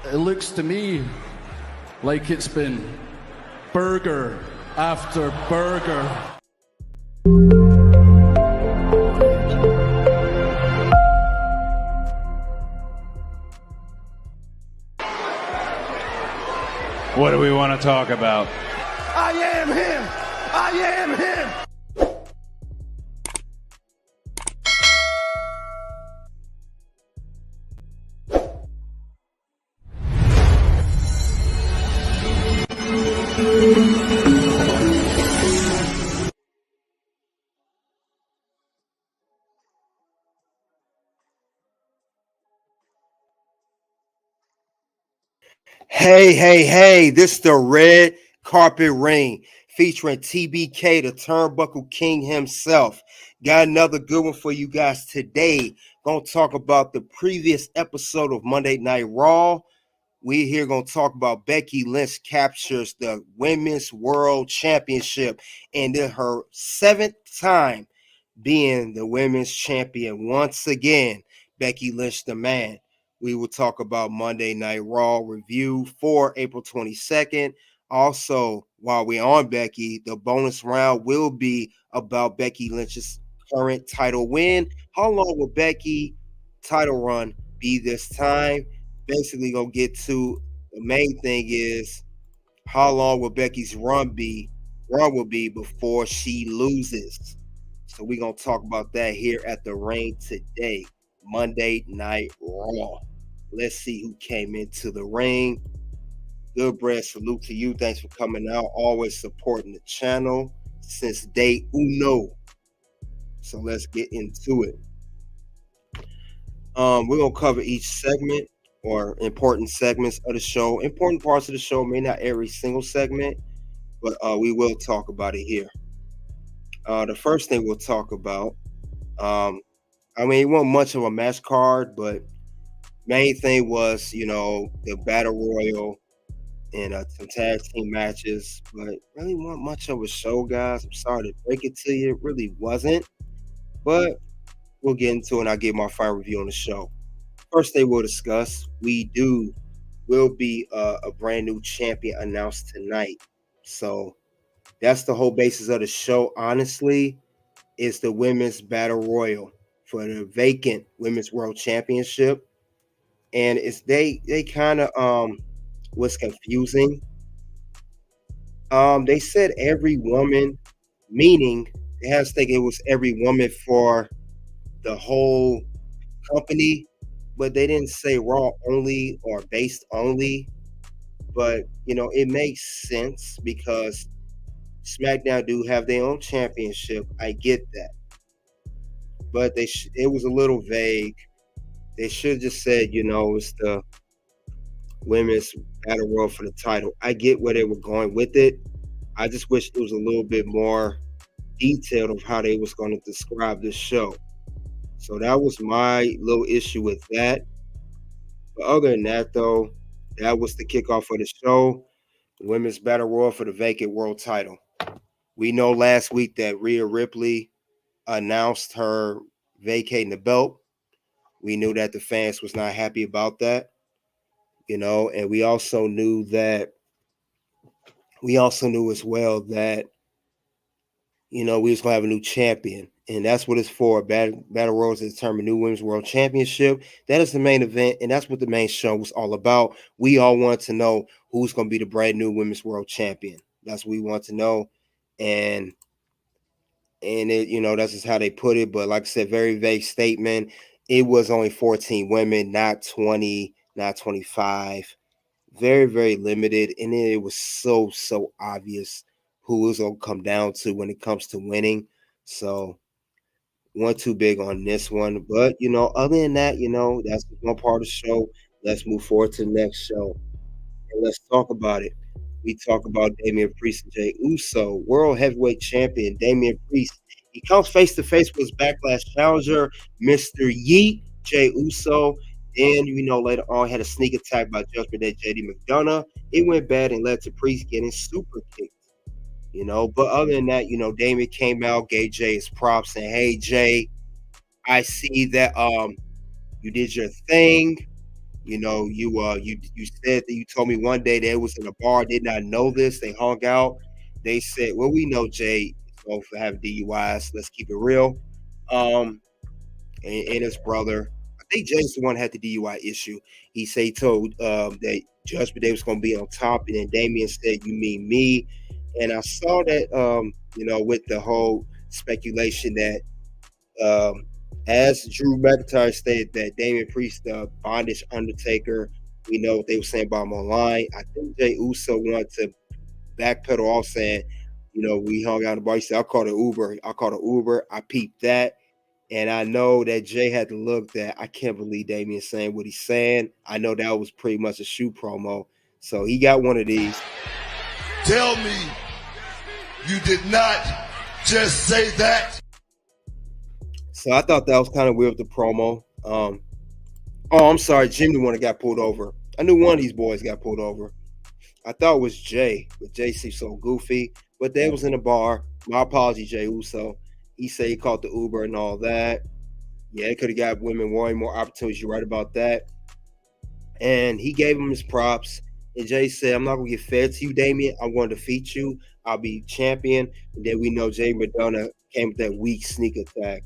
It looks to me like it's been burger after burger. What do we want to talk about? I am him! I am him! Hey, this is the Red Carpet Ring featuring TBK, the Turnbuckle King himself. Got another good one for you guys today. Gonna talk about the previous episode of Monday Night Raw. We here gonna talk about Becky Lynch captures the Women's World Championship and then her 7th time being the Women's Champion once again. Becky Lynch, the man. We will talk about Monday Night Raw review for April 22nd. Also, while we're on Becky, the bonus round will be about Becky Lynch's current title win. How long will Becky title run be this time? Basically, gonna get to the main thing is how long will Becky's run will be before she loses. So we're gonna talk about that here at the ring today. Monday Night Raw. Let's see who came into the ring. Good bread, salute to you. Thanks for coming out. Always supporting the channel since day uno. So let's get into it. We're gonna cover each segment or important segments of the show. Important parts of the show, may not every single segment, but we will talk about it here. The first thing we'll talk about, it wasn't much of a match card, but main thing was, the Battle Royal and some tag team matches, but really wasn't much of a show, guys. I'm sorry to break it to you. It really wasn't, but we'll get into it and I'll give my final review on the show. First thing we'll discuss, will be a brand new champion announced tonight. So that's the whole basis of the show, honestly, is the Women's Battle Royal for the vacant Women's World Championship. And it's they kind of was confusing. They said every woman, meaning they had to think it was every woman for the whole company, but they didn't say Raw only or based only. But it makes sense because SmackDown do have their own championship. I get that, but it was a little vague. They should have just said, it's the Women's Battle Royal for the title. I get where they were going with it. I just wish it was a little bit more detailed of how they was going to describe this show. So that was my little issue with that. But other than that, though, that was the kickoff for the show. The Women's Battle Royal for the vacant world title. We know last week that Rhea Ripley announced her vacating the belt. We knew that the fans was not happy about that, and we also knew as well that, we was going to have a new champion, and that's what it's for. Battle Royals to determine new Women's World Championship. That is the main event, and that's what the main show was all about. We all want to know who's going to be the brand new Women's World Champion. That's what we want to know, and it, that's just how they put it. But like I said, very vague statement. It was only 14 women, not 20, not 25. Very, very limited. And it was so obvious who it was going to come down to when it comes to winning. So, wasn't too big on this one. But, other than that, that's one part of the show. Let's move forward to the next show. And let's talk about it. We talk about Damien Priest and Jay Uso, World Heavyweight Champion Damien Priest. He comes face to face with his Backlash challenger, Mr. Yeet, Jay Uso. And, later on had a sneak attack by Judgment Day JD McDonough. It went bad and led to Priest getting super kicked. But other than that, Damien came out, gave Jay his props, saying, "Hey, Jay, I see that you did your thing. You know, you said that you told me one day they was in a bar, did not know this. They hung out. They said, "Well, we know Jay is going to have DUIs. Let's keep it real." Um, and his brother, I think Jay's the one that had the DUI issue. He said he told that Judgment Day was going to be on top, and then Damien said, "You mean me?" And I saw that, with the whole speculation that um, as Drew McIntyre stated that Damien Priest, the bondage Undertaker, we know what they were saying about him online. I think Jay Uso wanted to backpedal off saying, we hung out in the bar. He said, I'll call the Uber. I peeped that. And I know that Jay had to look that I can't believe Damien saying what he's saying. I know that was pretty much a shoe promo. So he got one of these. Tell me you did not just say that. So I thought that was kind of weird with the promo. I'm sorry, Jim the one that got pulled over. I knew one of these boys got pulled over. I thought it was Jay, but Jay seemed so goofy. But they was in a bar. My apologies, Jay Uso. He said he called the Uber and all that. Yeah, it could have got women way more opportunities. You're right about that. And he gave him his props. And Jay said, I'm not going to get fed to you, Damien. I'm going to defeat you. I'll be champion. And then we know Jay Madonna came with that weak sneak attack.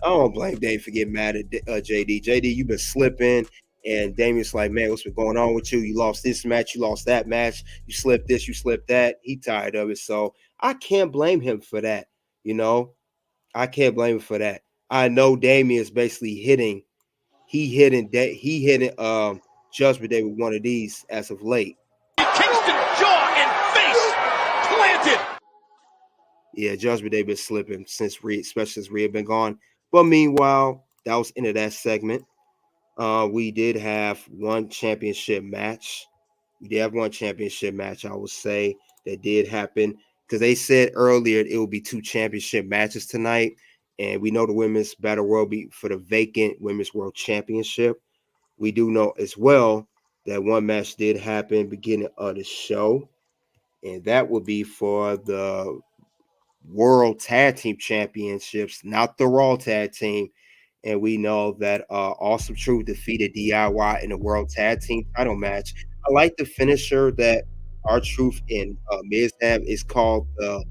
I don't blame Dave for getting mad at JD. JD, you've been slipping. And Damien's like, man, what's been going on with you? You lost this match. You lost that match. You slipped this. You slipped that. He tired of it. So I can't blame him for that. I can't blame him for that. I know Damien is basically hitting. He hitting Judgment Day with one of these as of late. Kingston jaw and face planted. Yeah, Judgment Day been slipping since Rhea, especially since Rhea been gone. But meanwhile, that was into that segment. We did have one championship match. I would say, that did happen because they said earlier it will be 2 championship matches tonight. And we know the women's battle royal be for the vacant women's world championship. We do know as well that one match did happen beginning of the show, and that would be for the World Tag Team Championships, not the Raw Tag Team. And we know that Awesome Truth defeated DIY in the World Tag Team title match. I like the finisher that R-Truth and Miz have. It's called the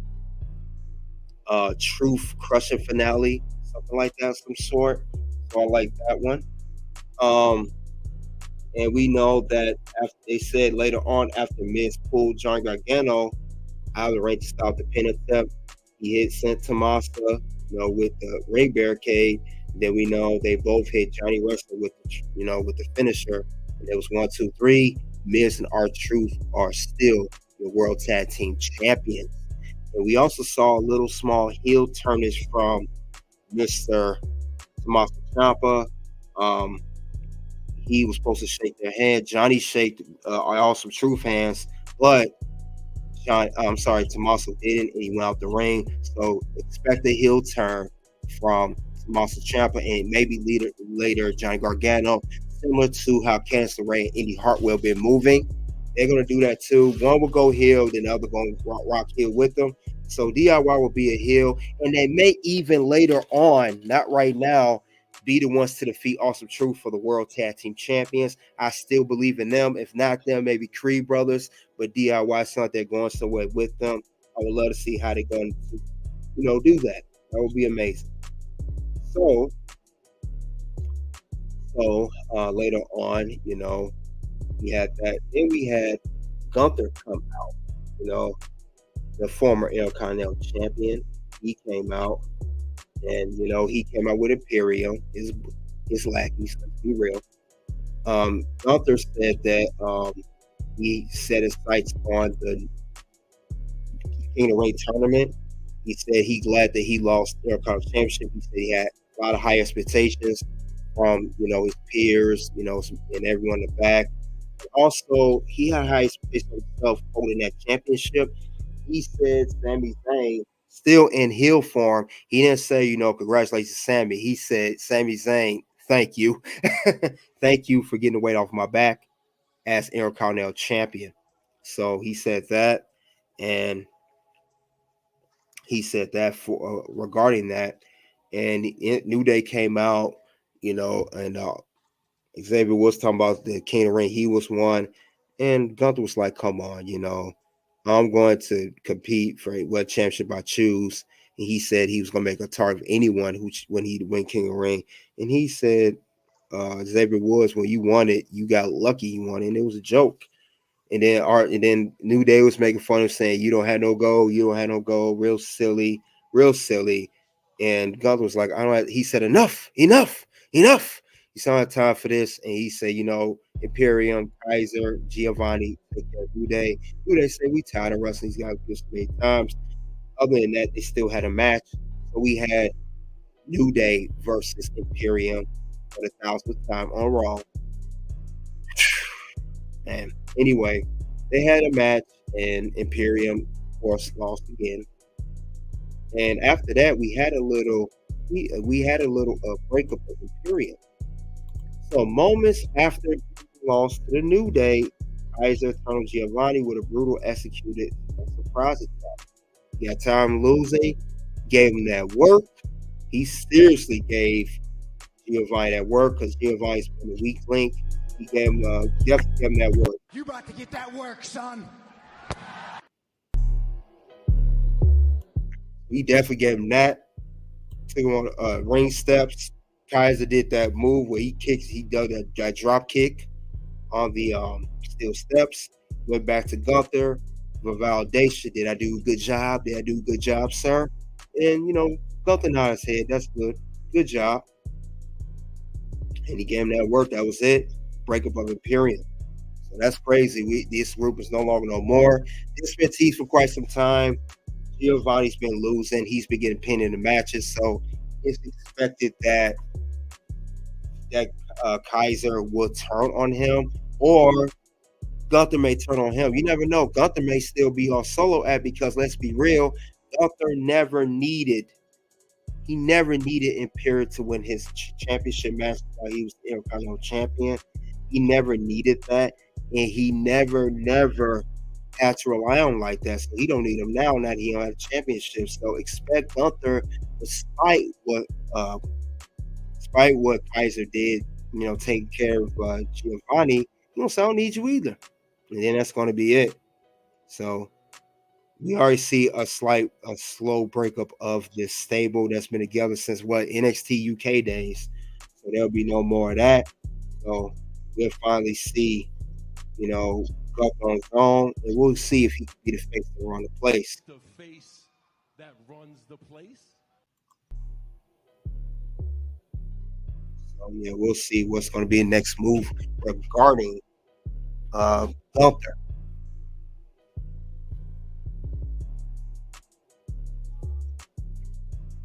Truth Crushing Finale, something like that, some sort. So I like that one. And we know that after they said later on, after Miz pulled Johnny Gargano out of the ring to stop the pin attempt, he hit Sent Tomasa, with the ring barricade. Then we know they both hit Johnny Wrestler with the finisher. And it was 1, 2, 3. Miz and R-Truth are still the World Tag Team Champions. And we also saw a little small heel turnage from Mr. Tommaso Ciampa. He was supposed to shake their hand. Johnny shaked Awesome Truth hands, but Tommaso didn't, and he went out the ring. So expect a heel turn from Tommaso Ciampa and maybe later Johnny Gargano, similar to how Candice LeRae and Indy Hartwell been moving. They're going to do that too. One will go heel, then the other going to rock heel with them. So DIY will be a heel, and they may even later on, not right now, be the ones to defeat Awesome Truth for the World Tag Team Champions. I still believe in them. If not them, maybe Creed Brothers, but DIY sounds like they're going somewhere with them. I would love to see how they're going to, do that. That would be amazing. So later on, we had that. Then we had Gunther come out, the former Intercontinental Champion. He came out. And he came out with Imperium, his lackeys, let's be real. Gunther said that he set his sights on the King of Ring tournament. He said he's glad that he lost the Intercontinental Championship. He said he had a lot of high expectations from his peers, and everyone in the back. Also, he had high expectations of himself holding that championship. He said Sami Zayn, still in heel form. He didn't say, congratulations, Sami. He said, Sami Zayn, thank you. Thank you for getting the weight off my back as Intercontinental Champion. So he said that. And he said that for regarding that. And New Day came out, and Xavier was talking about the King of the Ring. He was one. And Gunther was like, come on, I'm going to compete for what championship I choose. And he said he was going to make a target of anyone when he win King of the Ring. And he said, Xavier Woods, when you won it, you got lucky you won it. And it was a joke. And then New Day was making fun of saying, you don't have no gold, real silly. And Gunther was like, he said, enough. You don't have time for this. And he said, Imperium, Kaiser, Giovanni, take care of New Day. New Day said, we tired of wrestling these guys just many times. Other than that, they still had a match. So we had New Day versus Imperium for the 1,000th time on Raw. And anyway, they had a match, and Imperium, of course, lost again. And after that, we had a little breakup of Imperium. So moments after he lost to the New Day, Kaiser turned Giovanni with a brutal executed surprise attack. He had time losing, gave him that work. He seriously gave Giovanni that work because Giovanni's been a weak link. He definitely gave him that work. You about to get that work, son. He definitely gave him that. Took him on ring steps. Kaiser did that move where he did that drop kick on the steel steps. Went back to Gunther for validation. Did I do a good job? Did I do a good job, sir? And Gunther nodded his head. That's good. Good job. And he gave him that work. That was it. Breakup of Imperium. So that's crazy. This group is no longer no more. It's been teased for quite some time. Giovanni's been losing. He's been getting pinned in the matches. So it's expected that Kaiser will turn on him, or Gunther may turn on him. You never know. Gunther may still be on solo act because let's be real, Gunther never needed Imperium to win his championship match while he was the Intercontinental Champion. He never needed that, and he never had to rely on like that. So he don't need him now that he don't have a championship. So expect Gunther, despite what Kaiser did, taking care of Giovanni, I don't need you either. And then that's going to be it. So we already see a slow breakup of this stable that's been together since NXT UK days. So there'll be no more of that. So we'll finally see, Gunther on his own, and we'll see if he can be the face that run the place. The face that runs the place. So yeah, we'll see what's going to be the next move regarding Gunther.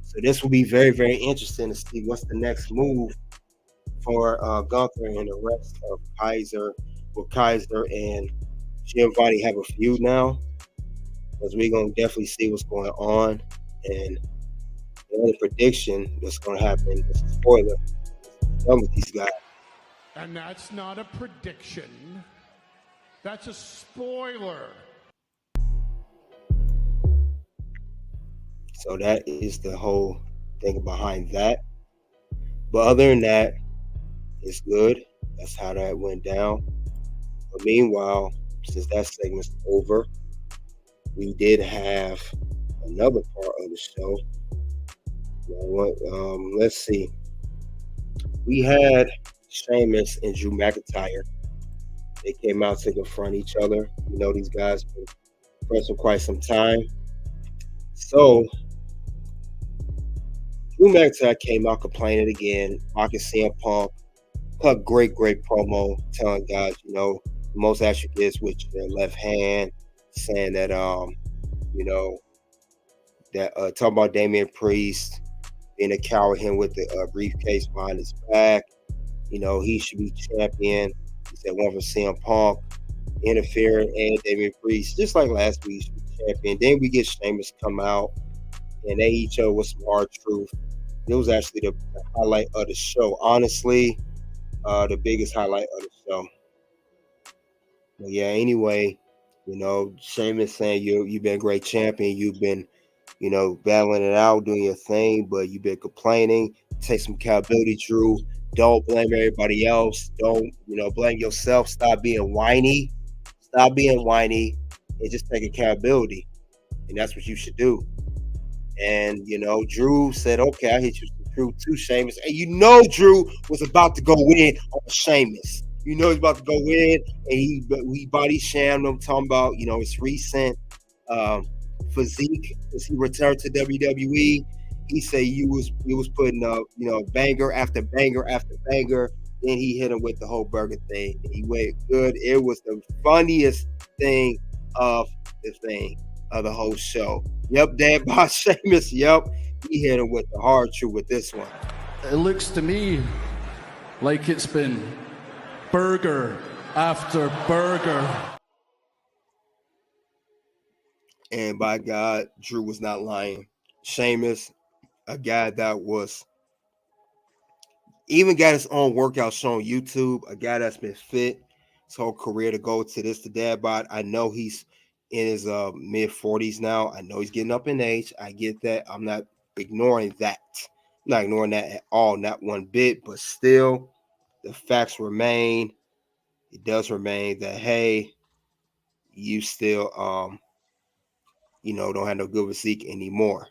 So this will be very, very interesting to see what's the next move for Gunther and the rest of Kaiser. Will Kaiser and Giovanni have a feud now? Because we're going to definitely see what's going on. And the only prediction that's going to happen is a spoiler. Done with these guys. And that's not a prediction. That's a spoiler. So that is the whole thing behind that. But other than that, it's good. That's how that went down. But meanwhile, since that segment's over, we did have another part of the show. Let's see. We had Sheamus and Drew McIntyre. They came out to confront each other. These guys been friends for quite some time. So Drew McIntyre came out complaining again, mocking CM Punk. Cut great promo, telling guys, the most attributes with their left hand, saying that talking about Damien Priest being a coward, him with the briefcase behind his back. He should be champion. He said one for CM Punk, interfering, and Damien Priest, just like last week, should be champion. Then we get Sheamus come out, and they each other with some hard truth. It was actually the highlight of the show. Honestly, the biggest highlight of the show. But yeah, anyway, Sheamus saying you've been a great champion. You've been, battling it out, doing your thing, but you've been complaining. Take some accountability, Drew. Don't blame everybody else. Don't, blame yourself. Stop being whiny. Stop being whiny and just take accountability. And that's what you should do. And, Drew said, okay, I hit you with Drew too, Sheamus. And Drew was about to go in on Sheamus. He's about to go in and he body shammed him, talking about, his recent physique as he returned to WWE. He said he was putting up, banger after banger after banger. Then he hit him with the whole burger thing. He went good. It was the funniest thing of the whole show. Yep, Dad by Sheamus. Yep, he hit him with the hard truth with this one. It looks to me like it's been burger after burger. And by God, Drew was not lying. Sheamus, a guy that was even got his own workout show on YouTube, a guy that's been fit his whole career to go to this, to that bod. I know he's in his mid-40s now. I know he's getting up in age. I get that. I'm not ignoring that. I'm not ignoring that at all, not one bit. But still, the facts remain. It does remain that, hey, you still, don't have no good physique anymore.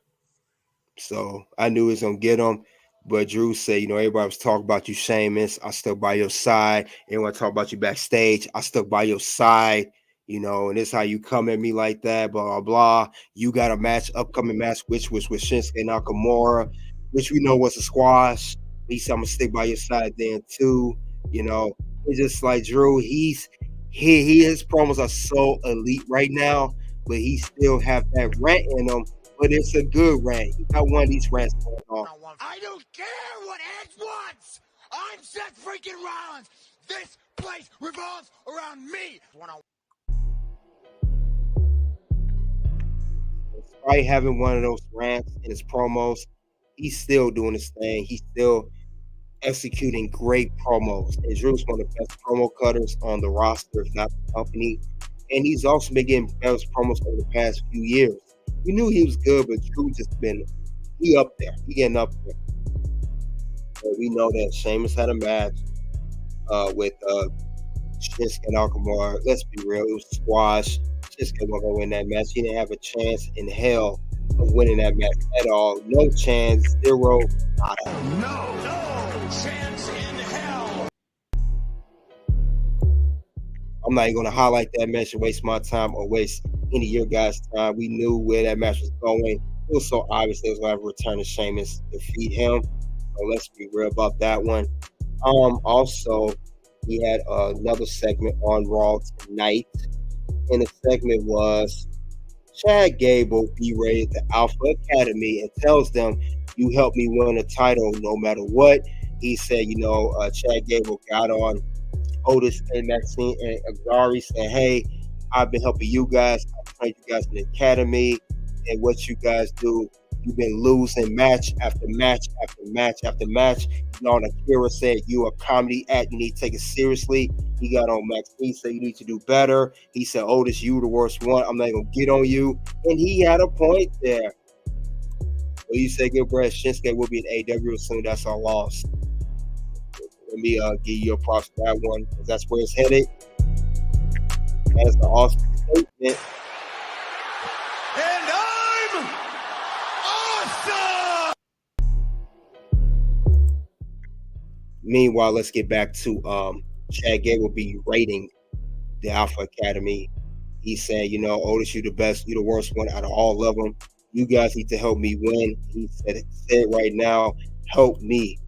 So I knew he was going to get him. But Drew said, everybody was talking about you, Sheamus. I stuck by your side. Everyone talking about you backstage. I stuck by your side, and this is how you come at me like that, blah, blah, blah. You got a upcoming match, which was with Shinsuke Nakamura, which we know was a squash. He said, I'm going to stick by your side then, too. It's just like Drew, his promos are so elite right now, but he still have that rant in him. But it's a good rant. He got one of these rants going on. I don't care what Edge wants. I'm Seth freaking Rollins. This place revolves around me. Despite having one of those rants in his promos, he's still doing his thing. He's still executing great promos. And Drew's one of the best promo cutters on the roster, if not the company. And he's also been getting better promos over the past few years. We knew he was good, but Drew he up there. He getting up there. So we know that Sheamus had a match with Shinsuke Nakamura. Let's be real, it was a squash. Shinsuke wasn't going to win that match. He didn't have a chance in hell of winning that match at all. No chance, zero, nada. No chance in hell. I'm not even going to highlight that match and waste my time or waste any of your guys' time. We knew where that match was going. It was so obvious they was going to have a return to Sheamus to defeat him. So let's be real about that one. Also, we had another segment on Raw tonight. And the segment was Chad Gable berated the Alpha Academy and tells them, you helped me win a title no matter what. He said, Chad Gable got on Otis and Maxine and Agari, saying, hey, I've been helping you guys. I trained you guys in the academy. And what you guys do, you've been losing match after match after match after match. And Akira said, you a comedy act. You need to take it seriously. He got on Maxine, said you need to do better. He said, Otis, you the worst one. I'm not going to get on you. And he had a point there. Well, you say good breath. Shinsuke will be in AEW soon. That's our loss. Let me give you a props for that one, because that's where it's headed. That's the awesome statement. And I'm awesome! Meanwhile, let's get back to Chad Gable be rating the Alpha Academy. He said, Otis, you the best, you the worst one out of all of them. You guys need to help me win. He said it right now. Help me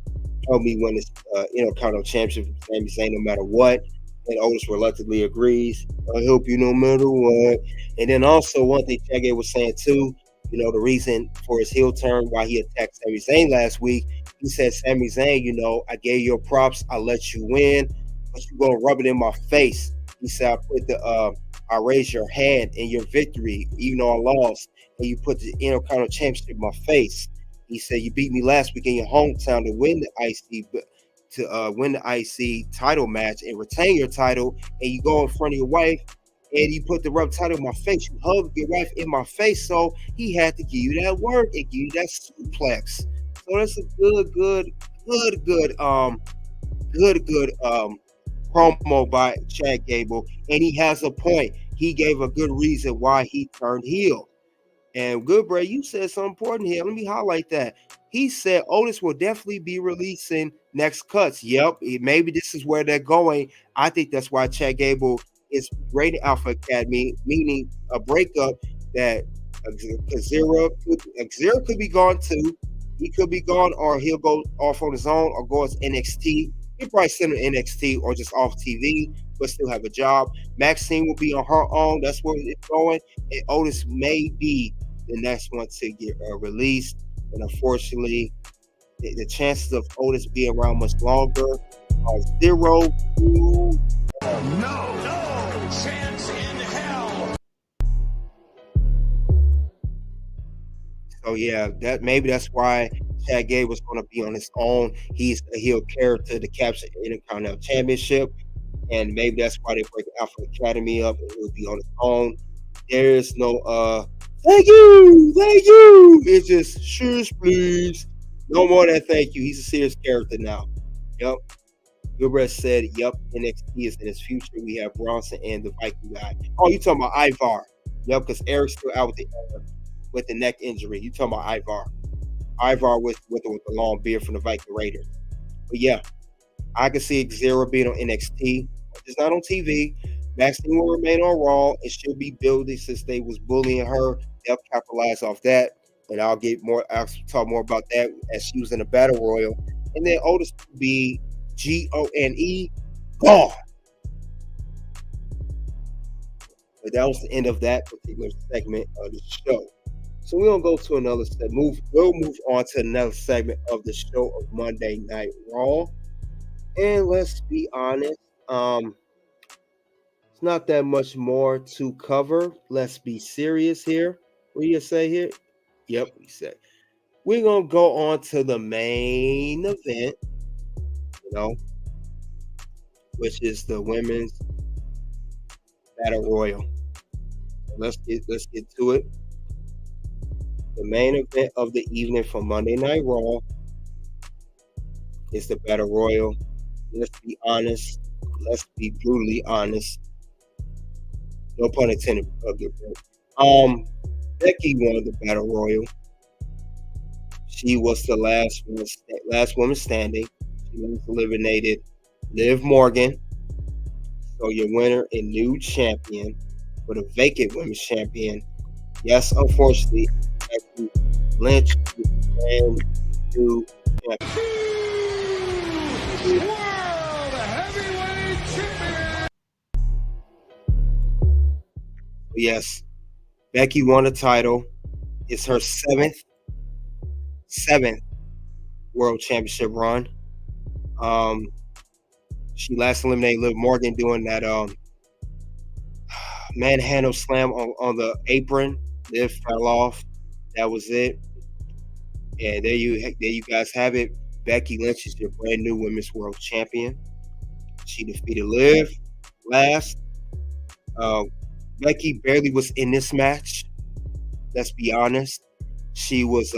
win this Intercontinental Championship. Sami Zayn, no matter what. And Otis reluctantly agrees. I'll help you no matter what. And then also one thing Chad Gable was saying too, the reason for his heel turn, why he attacked Sami Zayn last week, he said, Sami Zayn, I gave you props, I let you win, but you're gonna rub it in my face. He said, I raised your hand in your victory, even though I lost, and you put the Intercontinental Championship in my face. He said, you beat me last week in your hometown to win the IC title match and retain your title, and you go in front of your wife and you put the rub title in my face. You hug your wife in my face, so he had to give you that work and give you that suplex. So that's a good good promo by Chad Gable, and he has a point. He gave a good reason why he turned heel. And Goodbray, you said something important here. Let me highlight that. He said Otis will definitely be releasing next cuts. Yep, maybe this is where they're going. I think that's why Chad Gable is rated Alpha Academy, meaning a breakup that Xero could be gone too. He could be gone, or he'll go off on his own, or go as NXT. He'll probably send him NXT or just off TV, but still have a job. Maxine will be on her own. That's where it's going. And Otis may be the next one to get released. And unfortunately, the chances of Otis being around much longer are 0 to No chance in hell. So yeah, that's why Chad Gable was going to be on his own. He's a heel character to capture the Intercontinental Championship, and maybe that's why they break Alpha Academy up and he'll be on his own. There is no thank you. It's just shoes, please. No more than thank you. He's a serious character now. Yep. Gilbert said, yep, NXT is in his future. We have Bronson and the Viking guy. Oh, you talking about Ivar. Yep, because Eric's still out with the neck injury. You talking about Ivar. Ivar with the long beard from the Viking Raiders. But yeah, I can see Xero being on NXT. It's not on TV. Maxine will remain on Raw. It should be building since they was bullying her. They'll capitalize off that. And I'll talk more about that as she was in a battle royal. And then Otis will be GONE, gone. But that was the end of that particular segment of the show. So we're gonna go to another segment. We'll move on to another segment of the show of Monday Night Raw. And let's be honest, it's not that much more to cover. Let's be serious here. What do you say here? Yep, we said we're gonna go on to the main event, which is the women's battle royal. Let's get to it. The main event of the evening for Monday Night Raw is the battle royal. Let's be honest. Let's be brutally honest. No pun intended. Becky won the battle royal. She was the last woman standing. She was eliminated Liv Morgan. So your winner and new champion for the vacant women's champion. Yes, unfortunately, Becky Lynch is the brand new champion. World Heavyweight Champion. Yes, Becky won the title. It's her seventh World Championship run. She last eliminated Liv Morgan doing that manhandle slam on the apron. Liv fell off. That was it. And there you guys have it. Becky Lynch is your brand new women's world champion. She defeated Liv last. Becky barely was in this match. Let's be honest. She was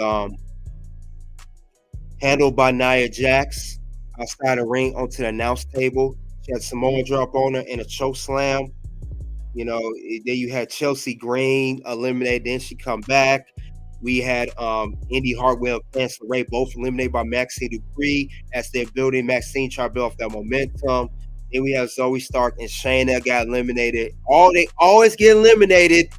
handled by Nia Jax outside the ring onto the announce table. She had Samoa drop on her and a choke slam. Then you had Chelsea Green eliminated. Then she come back. We had Indy Hartwell and Cancer Ray both eliminated by Maxine Dupree as they're building. Maxine trying to build off that momentum. Then we have Zoe Stark and Shayna got eliminated. They always get eliminated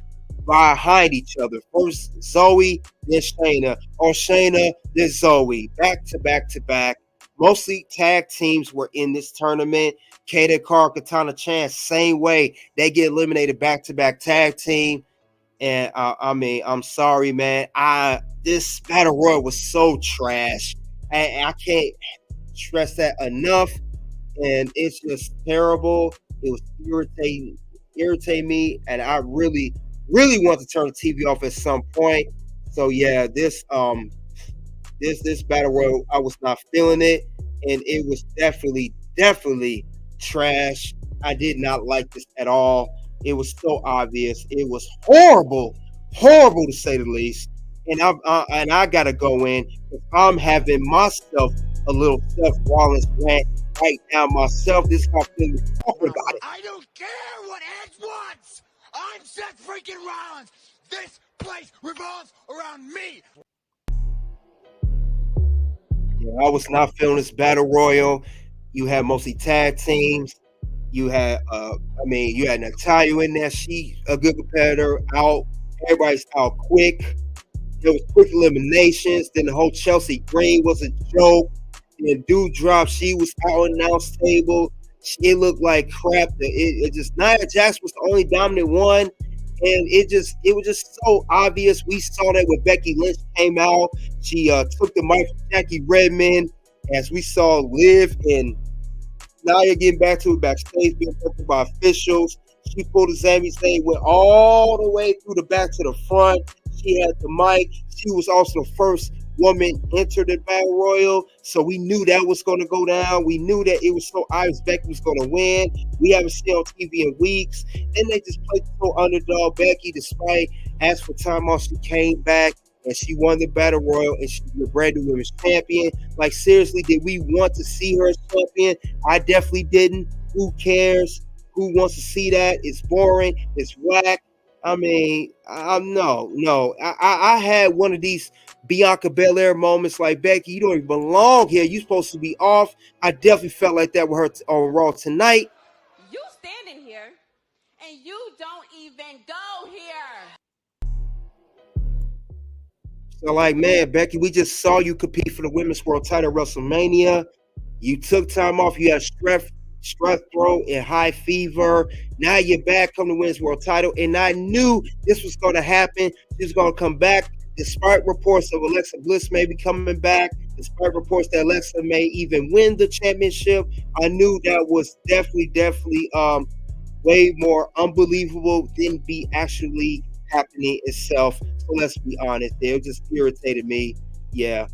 behind each other. First Zoe, then Shayna. Or Shayna, then Zoe. Back to back to back. Mostly tag teams were in this tournament. Kata Carr, Katana Chance, same way. They get eliminated back to back tag team. And I'm sorry, man. This battle royal was so trash. I can't stress that enough. And it's just terrible. It was irritating me, and I really want to turn the TV off at some point. So yeah, this battle royal, I was not feeling it, and it was definitely trash. I did not like this at all. It was so obvious. It was horrible to say the least. And I gotta go in. I'm having myself a little Seth Rollins rant right now myself. This is how I'm feeling talking about it. I don't care what Edge wants. I'm Seth freaking Rollins. This place revolves around me. Yeah, I was not feeling this battle royal. You had mostly tag teams. You had, you had Natalia in there. She a good competitor. Out, everybody's out quick. There was quick eliminations. Then the whole Chelsea Green was a joke. And Doudrop, she was out on the announce table. It looked like crap. It just Nia Jax was the only dominant one, and it was just so obvious. We saw that when Becky Lynch came out. She took the mic from Jackie Redmond, as we saw Liv and Nia getting back to it backstage, being broken by officials. She pulled the Sami Zayn, went all the way through the back to the front. She had the mic. She was also the first woman entered the battle royal, so we knew that was going to go down. We knew that it was so obvious Becky was going to win. We haven't seen on TV in weeks. Then they just played the underdog Becky, despite asking for time off. She came back and she won the battle royal, and she's the brand new women's champion. Like, seriously, did we want to see her as champion? I definitely didn't. Who cares? Who wants to see that? It's boring. It's whack. I mean, no. I had one of these Bianca Belair moments like, Becky, you don't even belong here. You're supposed to be off. I definitely felt like that with her on Raw tonight. You standing here, and you don't even go here. So, like, man, Becky, we just saw you compete for the Women's World title at WrestleMania. You took time off. You had strep throat and high fever. Now you're back on the Women's World title, and I knew this was going to happen. She was going to come back, despite reports of Alexa Bliss maybe coming back, despite reports that Alexa may even win the championship. I knew that was definitely way more unbelievable than be actually happening itself. So let's be honest, it just irritated me. Yeah.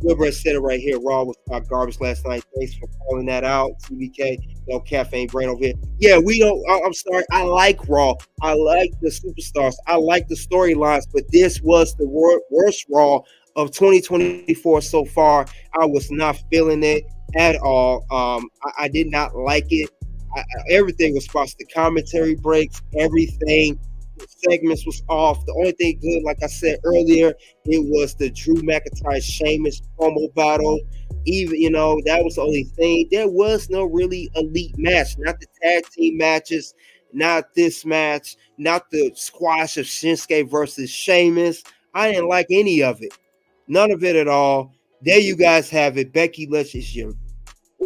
Wilbur said it right here. Raw was hot garbage last night. Thanks for calling that out, TBK. No caffeine brain over here. Yeah, we don't. I'm sorry. I like Raw. I like the superstars. I like the storylines. But this was the worst Raw of 2024 so far. I was not feeling it at all. I did not like it. Everything was supposed to commentary breaks. Everything. The segments was off. The only thing good, like I said earlier, it was the Drew McIntyre Sheamus promo battle. Even, that was the only thing. There was no really elite match. Not the tag team matches, not this match, not the squash of Shinsuke versus Sheamus. I didn't like any of it. None of it at all. There you guys have it. Becky Lynch is your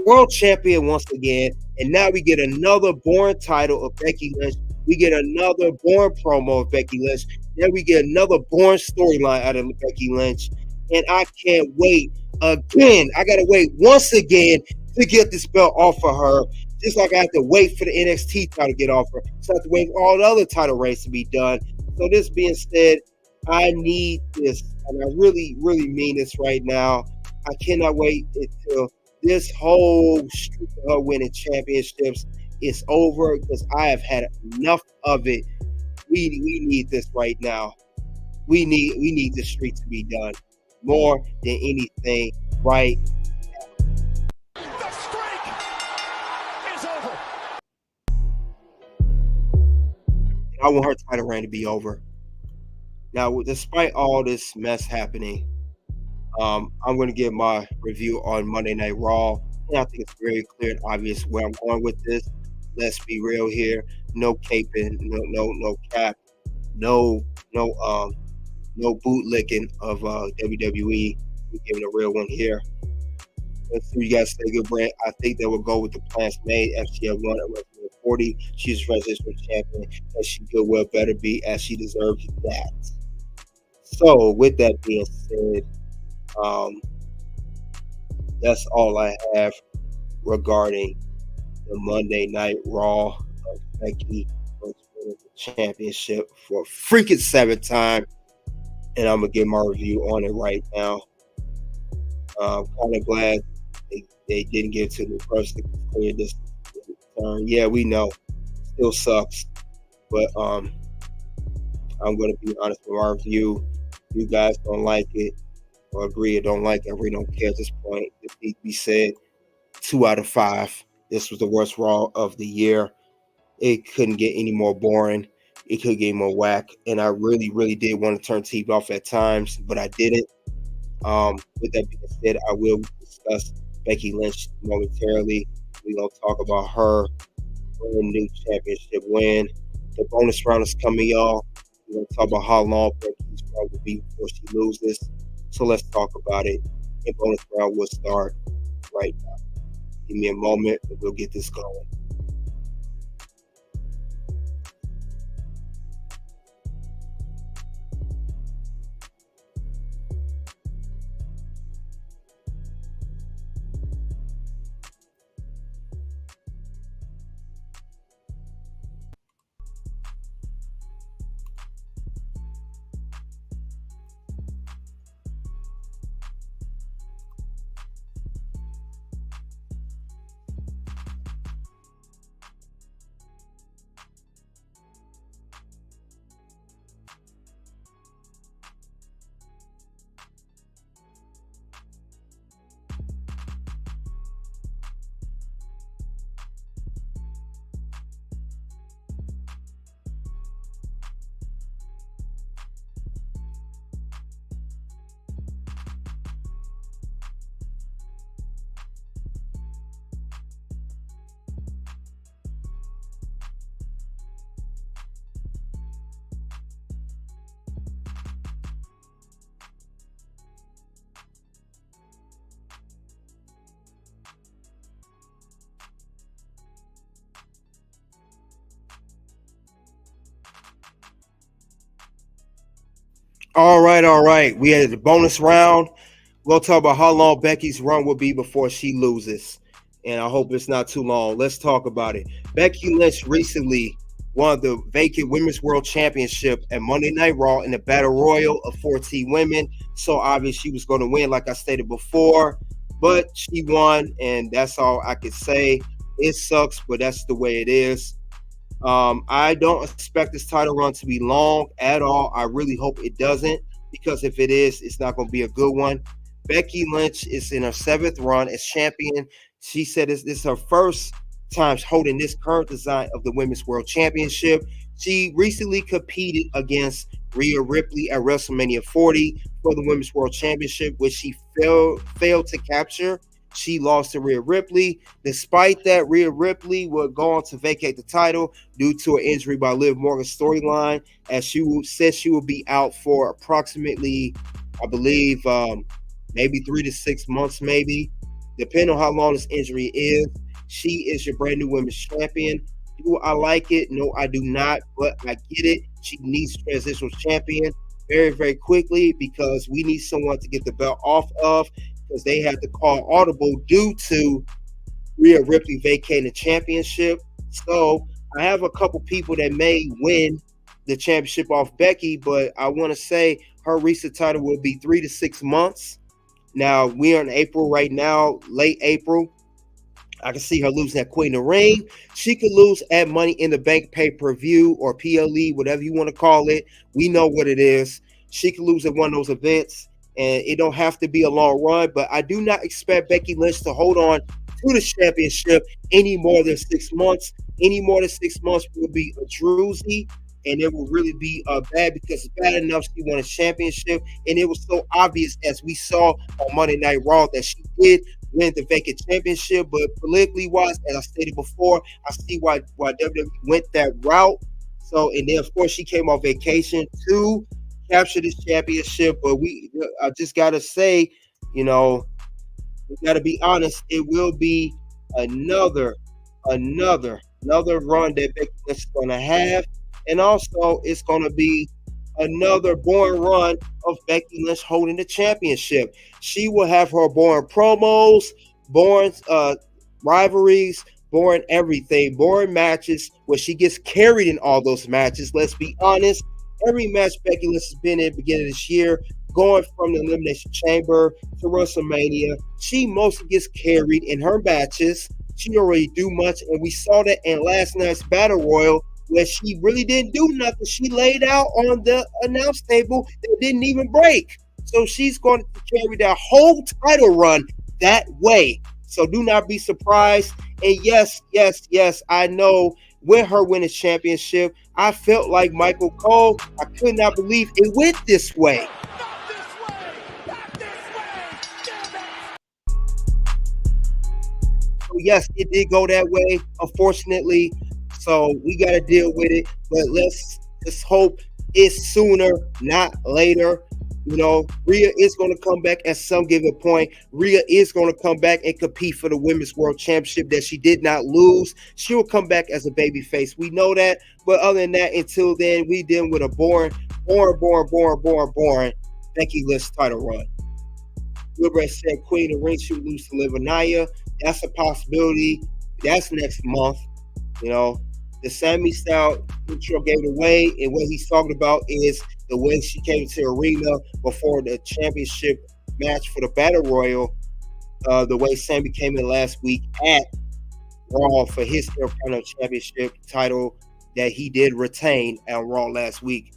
world champion once again. And now we get another boring title of Becky Lynch. We get another boring promo of Becky Lynch. Then we get another boring storyline out of Becky Lynch. And I can't wait again. I got to wait once again to get this belt off of her. Just like I have to wait for the NXT title to get off her. So I have to wait for all the other title reigns to be done. So this being said, I need this. And I really, really mean this right now. I cannot wait until this whole streak of her winning championships is over, because I have had enough of it. We need this right now. We need this streak to be done more than anything right now. The streak is over. I want her title reign to be over. Now, despite all this mess happening, I'm going to give my review on Monday Night Raw. And I think it's very clear and obvious where I'm going with this. Let's be real here. No caping, no cap, no bootlicking of WWE. We're giving a real one here. Let's see what you guys say, good brand. I think they will go with the plans made. FTF won at WrestleMania 40. She's registered champion, and she good well better be, as she deserves that. So with that being said, that's all I have regarding the Monday Night Raw of Becky Lynch winning the championship for a freaking seventh time. And I'm going to give my review on it right now. I'm kind of glad they didn't give it to the person to clear this turn. Yeah, we know. Still sucks. But I'm going to be honest with my review. You guys don't like it. or agree or don't like it. I really don't care at this point. It needs to be said. 2 out of 5. This was the worst Raw of the year. It couldn't get any more boring. It could get more whack. And I really, really did want to turn TV off at times, but I didn't. With that being said, I will discuss Becky Lynch momentarily. We're going to talk about her new championship win. The bonus round is coming, y'all. We're going to talk about how long Becky's run will be before she loses. So let's talk about it. The bonus round will start right now. Give me a moment and we'll get this going. All right. We had the bonus round. We'll talk about how long Becky's run will be before she loses. And I hope it's not too long. Let's talk about it. Becky Lynch recently won the vacant Women's World Championship at Monday Night Raw in the Battle Royal of 14 women. So obviously she was going to win, like I stated before. But she won, and that's all I could say. It sucks, but that's the way it is. I don't expect this title run to be long at all. I really hope it doesn't, because if it is, it's not going to be a good one. Becky Lynch is in her 7th run as champion. She said this is her first time holding this current design of the Women's World Championship. She recently competed against Rhea Ripley at WrestleMania 40 for the Women's World Championship, which she failed to capture. She lost to Rhea Ripley. Despite that, Rhea Ripley would go on to vacate the title due to an injury by Liv Morgan's storyline, as she said she will be out for approximately, I believe, maybe 3 to 6 months, maybe, depending on how long this injury is. She is your brand new women's champion. Do I like it? No, I do not, but I get it. She needs to transitional champion very, very quickly, because we need someone to get the belt off of, because they had to call audible due to Rhea Ripley vacating the championship. So I have a couple people that may win the championship off Becky, but I want to say her recent title will be 3 to 6 months. Now, we are in April right now, late April. I can see her losing at Queen of the Ring. She could lose at Money in the Bank pay-per-view or PLE, whatever you want to call it. We know what it is. She could lose at one of those events, and it don't have to be a long run, but I do not expect Becky Lynch to hold on to the championship any more than 6 months. Any more than 6 months will be a druzy, and it will really be bad, because it's bad enough she won a championship, and it was so obvious, as we saw on Monday Night Raw, that she did win the vacant championship. But politically wise, as I stated before, I see why WWE went that route. So, and then of course she came off vacation to capture this championship. But I just gotta say, we gotta be honest, it will be another run that Becky Lynch is gonna have. And also it's gonna be another boring run of Becky Lynch holding the championship. She will have her boring promos, boring rivalries, boring everything, boring matches where she gets carried in all those matches. Let's be honest. Every match Becky Lynch has been in beginning of this year, going from the Elimination Chamber to WrestleMania, she mostly gets carried in her matches. She don't really do much, and we saw that in last night's Battle Royal, where she really didn't do nothing. She laid out on the announce table that didn't even break. So she's going to carry that whole title run that way. So do not be surprised. And yes, I know with her winning championship, I felt like Michael Cole. I could not believe it went this way. So yes, it did go that way, unfortunately. So we got to deal with it. But let's just hope it's sooner, not later. You know, Rhea is going to come back at some given point. Rhea is going to come back and compete for the Women's World Championship that she did not lose. She will come back as a babyface. We know that. But other than that, until then, we deal with a boring Becky Lynch title run. Gilbert said Queen of the Ring should lose to Liv and Nia. That's a possibility. That's next month. You know, the Sammy style intro gave it away, and what he's talking about is the way she came to the arena before the championship match for the Battle Royal. The way Sammy came in last week at Raw for his Intercontinental Championship title that he did retain at Raw last week.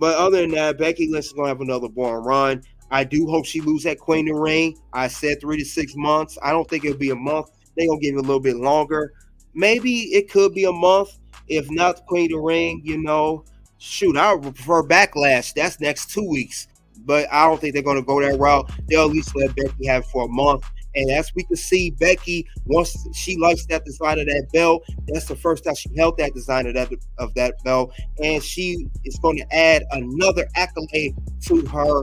But other than that, Becky Lynch is going to have another boring run. I do hope she loses at Queen of the Ring. I said 3 to 6 months. I don't think it'll be a month. They're going to give it a little bit longer. Maybe it could be a month. If not the Queen of the Ring, you know, shoot, I would prefer Backlash. That's next 2 weeks. But I don't think they're going to go that route. They'll at least let Becky have it for a month. And as we can see, Becky, once she likes that design of that belt, that's the first time she held that design of that belt. And she is going to add another accolade to her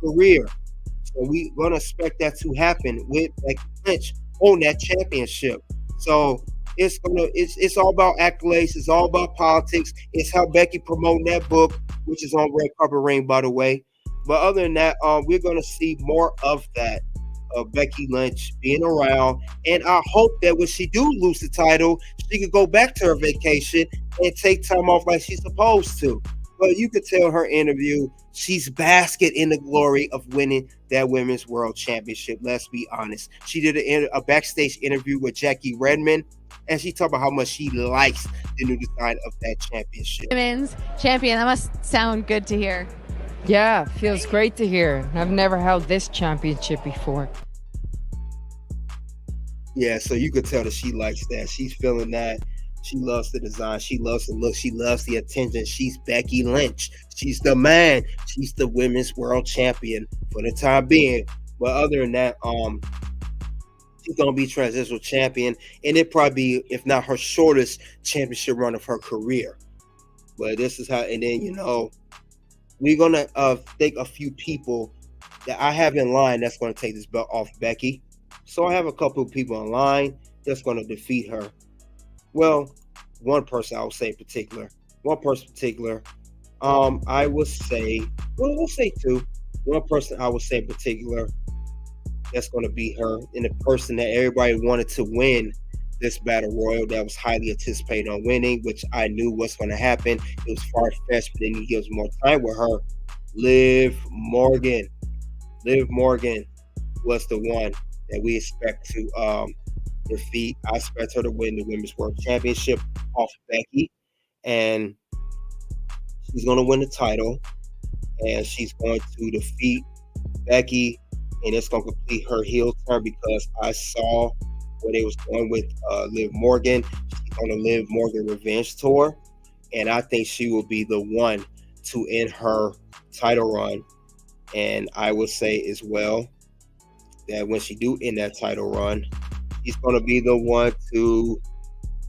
career. So we're going to expect that to happen with Becky Lynch on that championship. So it's all about accolades. It's all about politics. It's how Becky promoting that book, which is on Red Carpet Ring, by the way. But other than that, we're going to see more of that, of Becky Lynch being around. And I hope that when she do lose the title, she can go back to her vacation and take time off like she's supposed to. But you could tell her interview, she's basking in the glory of winning that Women's World Championship. Let's be honest. She did a backstage interview with Jackie Redmond, and she talked about how much she likes the new design of that championship. Women's champion, that must sound good to hear. Yeah, feels great to hear. I've never held this championship before. Yeah, so you could tell that she likes that. She's feeling that. She loves the design. She loves the look. She loves the attention. She's Becky Lynch. She's the man. She's the Women's World Champion for the time being. But other than that, she's going to be transitional champion. And it probably be, if not her shortest championship run of her career. But this is how, and then, you know, we're going to think a few people that I have in line that's going to take this belt off Becky. So I have a couple of people in line that's going to defeat her. Well, one person I would say in particular. I would say, well, we'll say two. One person I would say in particular that's going to be her, and the person that everybody wanted to win this battle royal that was highly anticipated on winning, which I knew was going to happen. It was far-fetched, but then he gives more time with her. Liv Morgan. Liv Morgan was the one that we expect to defeat. I expect her to win the Women's World Championship off Becky, and she's going to win the title, and she's going to defeat Becky, and it's going to complete her heel turn because I saw where they was going with Liv Morgan. She's on the Liv Morgan Revenge Tour, and I think she will be the one to end her title run. And I would say as well that when she do end that title run, she's going to be the one to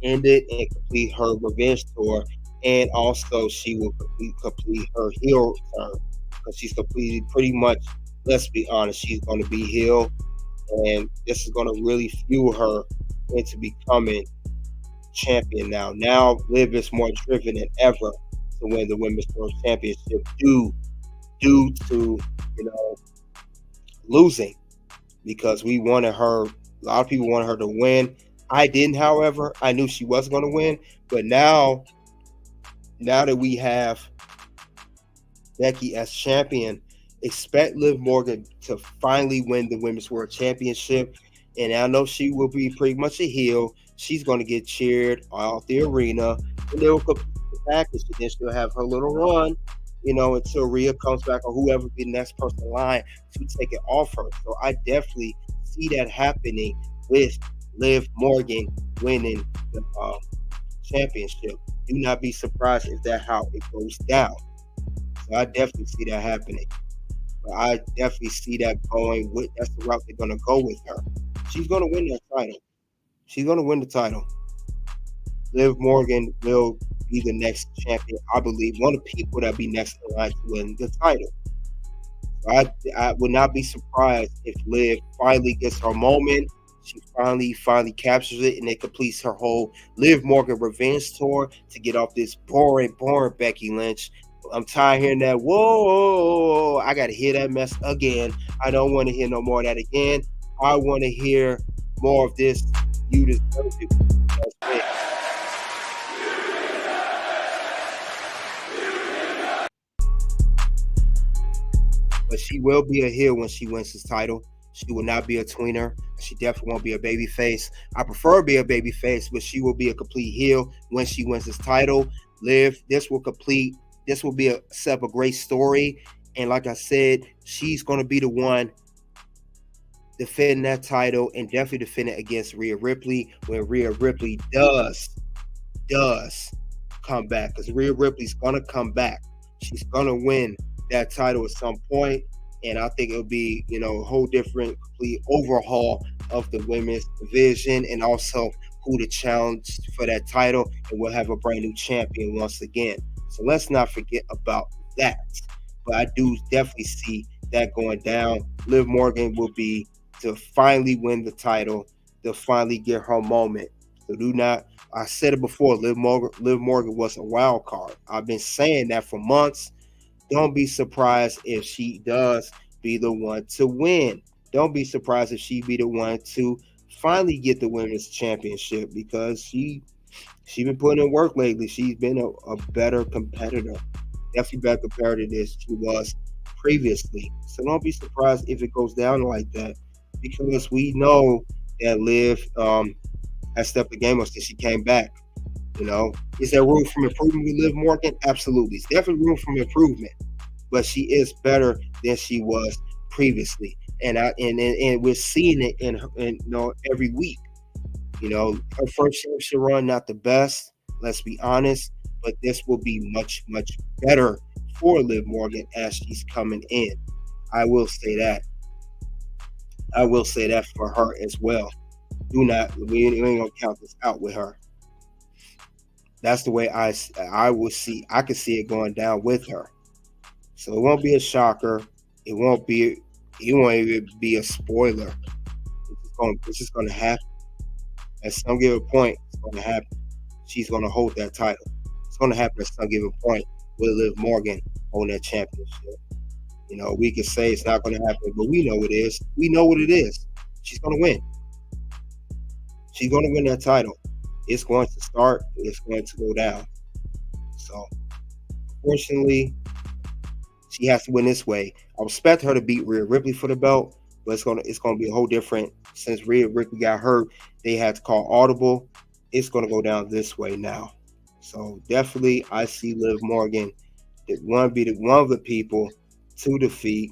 end it and complete her revenge tour. And also she will complete her heel turn because she's completed pretty much, let's be honest, she's going to be heel. And this is going to really fuel her into becoming champion now. Now Liv is more driven than ever to win the Women's World Championship due to, you know, losing, because we wanted her, a lot of people wanted her to win. I didn't, however. I knew she was going to win. But now that we have Becky as champion, expect Liv Morgan to finally win the Women's World Championship. And I know she will be pretty much a heel. She's going to get cheered out the arena. And they will complete the package. And then she'll have her little run until Rhea comes back or whoever the next person in line to take it off her. So I definitely see that happening with Liv Morgan winning the championship. Do not be surprised if that's how it goes down. So I definitely see that happening. But I definitely see that going with, that's the route they're going to go with her. She's going to win that title. She's going to win the title. Liv Morgan will be the next champion. I believe one of the people that be next in line to win the title. So I would not be surprised if Liv finally gets her moment. She finally captures it, and it completes her whole Liv Morgan revenge tour to get off this boring Becky Lynch. I'm tired of hearing that. Whoa, I got to hear that mess again. I don't want to hear no more of that again. I want to hear more of this. You deserve it. That's it. But she will be a heel when she wins this title. She will not be a tweener. She definitely won't be a baby face. I prefer to be a baby face, but she will be a complete heel when she wins this title. Liv, this will be a set of a great story. And like I said, she's going to be the one defending that title and definitely defend it against Rhea Ripley when Rhea Ripley does come back. Because Rhea Ripley's going to come back. She's going to win that title at some point, and I think it'll be a whole different complete overhaul of the women's division and also who to challenge for that title, and we'll have a brand new champion once again. So let's not forget about that. But I do definitely see that going down. Liv Morgan will be to finally win the title, to finally get her moment. So I said it before, Liv Morgan was a wild card. I've been saying that for months. Don't be surprised if she does be the one to win. Don't be surprised if she be the one to finally get the women's championship, because she been putting in work lately. She's been a better competitor. Definitely better competitor than she was previously. So don't be surprised if it goes down like that, because we know that Liv has stepped the game up since she came back. Is there room for improvement with Liv Morgan? Absolutely. It's definitely room for improvement, but she is better than she was previously, and we're seeing it in every week. Her first championship run, not the best. Let's be honest, but this will be much better for Liv Morgan as she's coming in. I will say that. I will say that for her as well. We ain't gonna count this out with her. That's the way I will see. I can see it going down with her. So it won't be a shocker. It won't even be a spoiler. It's just going to happen. At some given point, it's going to happen. She's going to hold that title. It's going to happen at some given point with Liv Morgan holding that championship. We can say it's not going to happen, but we know it is. We know what it is. She's going to win. She's going to win that title. It's going to start. It's going to go down. So, unfortunately, she has to win this way. I expect her to beat Rhea Ripley for the belt, but it's going to be a whole different. Since Rhea Ripley got hurt, they had to call audible. It's going to go down this way now. So definitely, I see Liv Morgan one of the people to defeat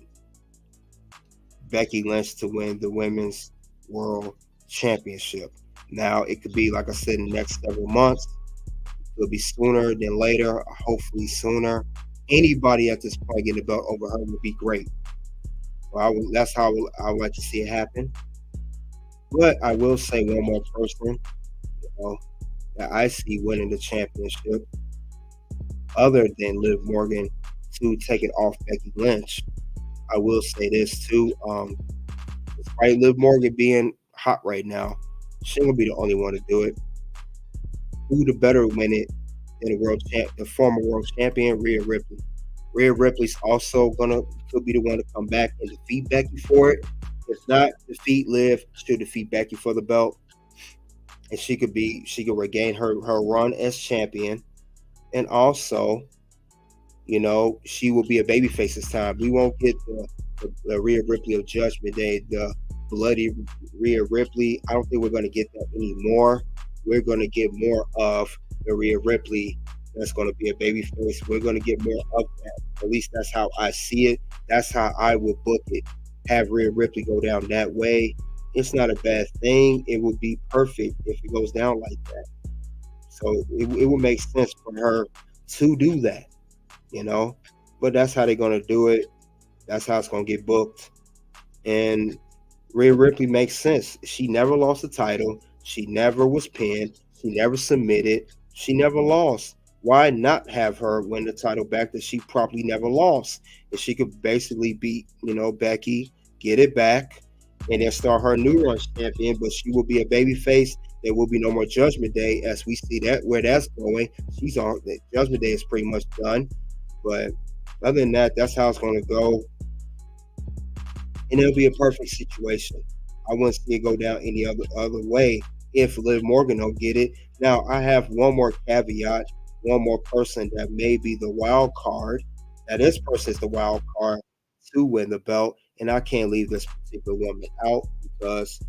Becky Lynch to win the Women's World Championship. Now, it could be, like I said, in the next several months. It'll be sooner than later, hopefully sooner. Anybody at this point getting the belt over her would be great. Well, that's how I would like to see it happen. But I will say one more person that I see winning the championship other than Liv Morgan to take it off Becky Lynch. I will say this too. Despite Liv Morgan being hot right now, she ain't gonna be the only one to do it. Who the better win it than the former world champion, Rhea Ripley. Rhea Ripley's also could be the one to come back and defeat Becky for it. If not defeat Liv, she'll defeat Becky for the belt, and she could regain her run as champion, and also, she will be a babyface this time. We won't get the Rhea Ripley of Judgment Day, the bloody Rhea Ripley. I don't think we're going to get that anymore. We're going to get more of the Rhea Ripley that's going to be a babyface. We're going to get more of that. At least that's how I see it. That's how I would book it. Have Rhea Ripley go down that way. It's not a bad thing. It would be perfect if it goes down like that. So it would make sense for her to do that, you know. But that's how they're going to do it. That's how it's going to get booked. And Rhea Ripley makes sense. She never lost the title. She never was pinned. She never submitted. She never lost. Why not have her win the title back that she probably never lost? If she could basically beat, Becky, get it back, and then start her new run champion, but she will be a babyface. There will be no more Judgment Day, as we see that where that's going. She's on the Judgment Day is pretty much done. But other than that, that's how it's going to go. And it'll be a perfect situation. I wouldn't see it go down any other way if Liv Morgan don't get it. Now, I have one more caveat, one more person that may be the wild card. Now, this person is the wild card to win the belt, and I can't leave this particular woman out because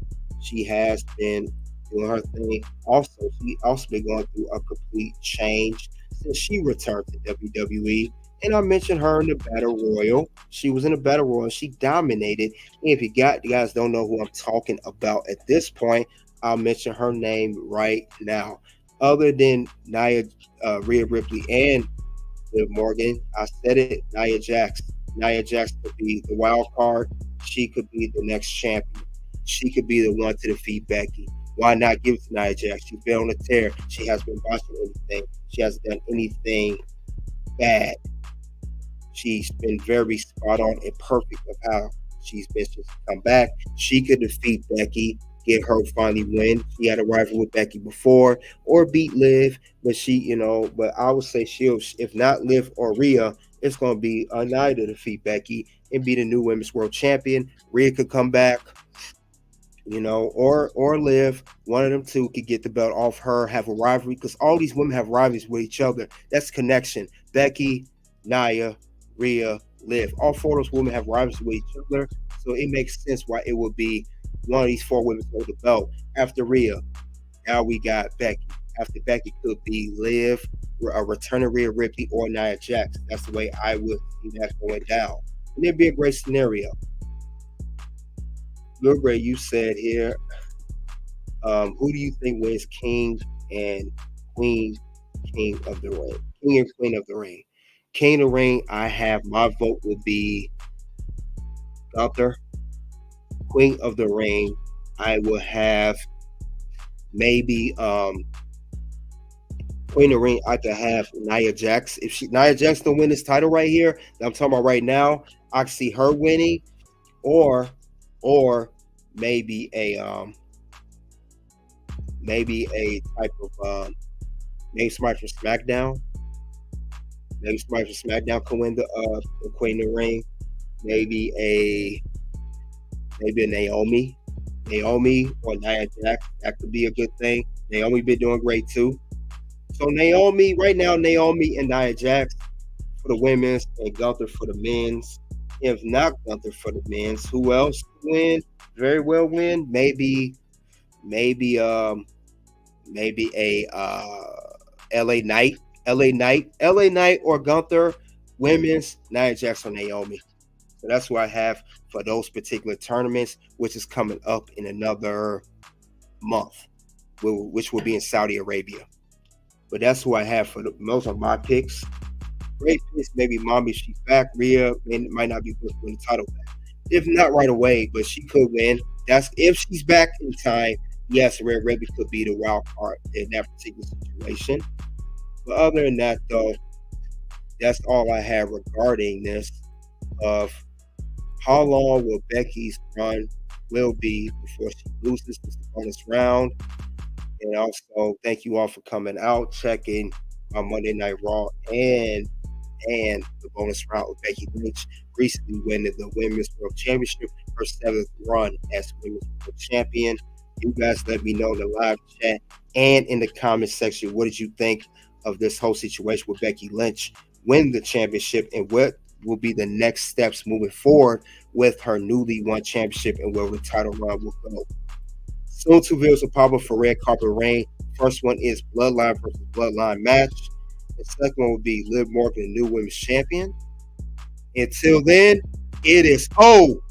she has been doing her thing. Also, she also been going through a complete change since she returned to WWE. And I mentioned her in the Battle Royal. She was in the Battle Royal. She dominated. And if you guys don't know who I'm talking about at this point, I'll mention her name right now. Other than Rhea Ripley and Liv Morgan, I said it, Nia Jax. Nia Jax could be the wild card. She could be the next champion. She could be the one to defeat Becky. Why not give it to Nia Jax? She's been on a tear. She hasn't been watching anything. She hasn't done anything bad. She's been very spot on and perfect of how she's been since she come back. She could defeat Becky, get her finally win. She had a rival with Becky before, or beat Liv, but but I would say she'll, if not Liv or Rhea, it's going to be Nia to defeat Becky and be the new Women's World Champion. Rhea could come back, or Liv. One of them two could get the belt off her, have a rivalry, because all these women have rivalries with each other. That's connection. Becky, Nia, Rhea, Liv. All four of those women have rivals with each other, so it makes sense why it would be one of these four women hold the belt. After Rhea, now we got Becky. After Becky could be Liv, a returning Rhea Ripley, or Nia Jax. That's the way I would see that going down. And it'd be a great scenario. Look, Ray, you said here, who do you think wins King and Queen of the Ring? King and Queen of the Ring. King of the Ring, I have my vote would be Gunther. Queen of the Ring, I will have maybe Queen of the Ring. I could have Nia Jax. If Nia Jax don't win this title right here that I'm talking about right now, I can see her winning, or maybe a type of maybe somebody from SmackDown. Maybe somebody from SmackDown can win the Queen of the Ring. Maybe a Naomi or Nia Jax. That could be a good thing. Naomi been doing great too. So Naomi and Nia Jax for the women's, and Gunther for the men's. If not Gunther for the men's, who else could win? Very well win. Maybe a LA Knight or Gunther. Women's, Nia Jax or Naomi. So that's what I have for those particular tournaments, which is coming up in another month, which will be in Saudi Arabia. But that's who I have for most of my picks. Great picks, maybe Mommy, she's back. Rhea might not be able to win the title back. If not right away, but she could win. That's if she's back in time. Yes, Rhea Ripley could be the wild card in that particular situation. But other than that, though, that's all I have regarding this of how long will Becky's run will be before she loses this bonus round. And also, thank you all for coming out, checking my Monday Night Raw and the bonus round with Becky Lynch, recently winning the Women's World Championship, her 7th run as Women's World Champion. You guys let me know in the live chat and in the comment section, what did you think of this whole situation with Becky Lynch winning the championship, and what will be the next steps moving forward with her newly won championship, and where the title run will go. Soon 2 videos will pop up for Red Carpet Reign. First one is Bloodline versus Bloodline match. The second one will be Liv Morgan, the new women's champion. Until then, it is O-U-T.